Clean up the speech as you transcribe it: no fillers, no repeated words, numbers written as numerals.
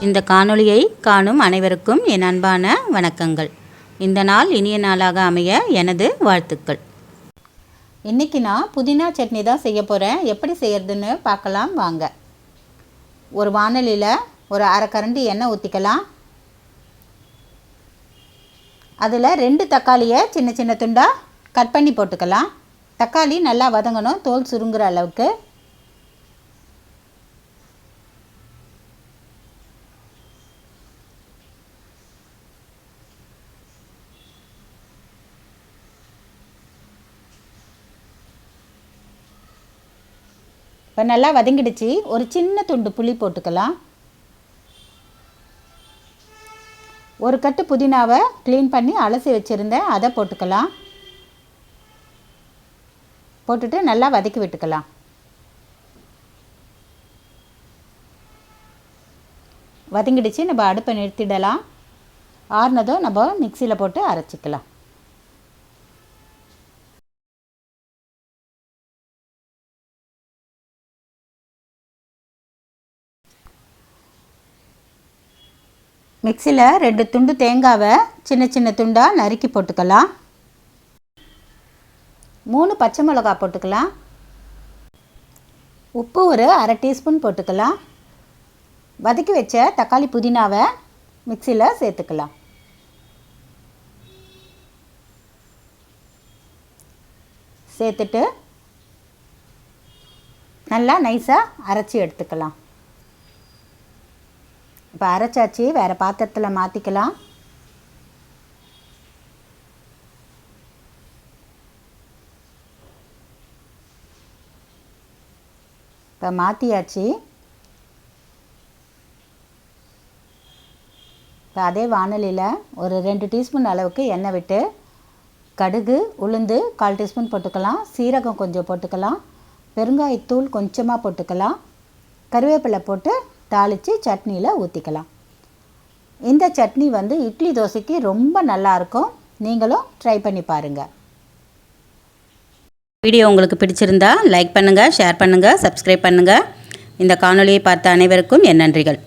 இந்த காணொளியை காணும் அனைவருக்கும் என் அன்பான வணக்கங்கள். இந்த நாள் இனிய நாளாக அமைய எனது வாழ்த்துக்கள். இன்றைக்கி நான் புதினா சட்னி தான் செய்ய போகிறேன். எப்படி செய்யறதுன்னு பார்க்கலாம் வாங்க. ஒரு வாணலியில் ஒரு அரை கரண்டி எண்ணெய் ஊற்றிக்கலாம். அதில் 2 தக்காளியை சின்ன சின்ன துண்டாக கட் பண்ணி போட்டுக்கலாம். தக்காளி நல்லா வதங்கணும், தோல் சுருங்குற அளவுக்கு. இப்போ நல்லா வதங்கிடுச்சு. ஒரு சின்ன துண்டு புளி போட்டுக்கலாம். ஒரு கட்டு புதினாவை க்ளீன் பண்ணி அலசி வச்சுருந்தேன், அதை போட்டுக்கலாம். போட்டுட்டு நல்லா வதக்கி விட்டுக்கலாம். வதங்கிடுச்சு. நம்ம அடுப்பை நிறுத்திடலாம். ஆறுனதும் நம்ம மிக்சியில் போட்டு அரைச்சிக்கலாம். மிக்சியில் 2 துண்டு தேங்காவை சின்ன சின்ன துண்டாக நறுக்கி போட்டுக்கலாம். 3 பச்சை மிளகா போட்டுக்கலாம். உப்பு ஒரு அரை டீஸ்பூன் போட்டுக்கலாம். வதக்கி வச்ச தக்காளி புதினாவை மிக்சியில் சேர்த்துக்கலாம். சேர்த்துட்டு நல்லா நைஸாக அரைச்சி எடுத்துக்கலாம். இப்போ அரைச்சாச்சு, வேறு பாத்திரத்தில் மாற்றிக்கலாம். இப்போ மாற்றியாச்சு. இப்போ அதே வாணலியில் ஒரு 2 டீஸ்பூன் அளவுக்கு எண்ணெய் விட்டு கடுகு, உளுந்து 1/4 டீஸ்பூன் போட்டுக்கலாம். சீரகம் கொஞ்சம் போட்டுக்கலாம். பெருங்காயத்தூள் கொஞ்சமாக போட்டுக்கலாம். கருவேப்பிலை போட்டு தாளித்து சட்னியில் ஊற்றிக்கலாம். இந்த சட்னி இட்லி தோசைக்கு ரொம்ப நல்லாயிருக்கும். நீங்களும் ட்ரை பண்ணி பாருங்கள். வீடியோ உங்களுக்கு பிடிச்சிருந்தா லைக் பண்ணுங்கள், ஷேர் பண்ணுங்கள், சப்ஸ்கிரைப் பண்ணுங்கள். இந்த காணொளியை பார்த்த அனைவருக்கும் என் நன்றிகள்.